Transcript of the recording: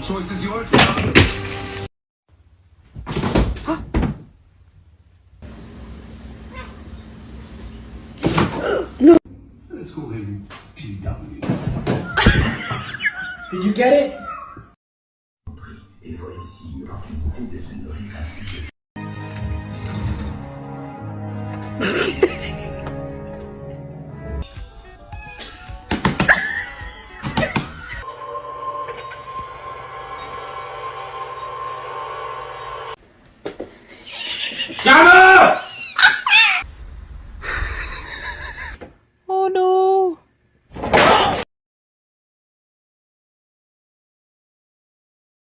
choice is yours. Let's go ahead and TW. Did you get it? Et voici une opportunité de se nourrir ainsi que Llama!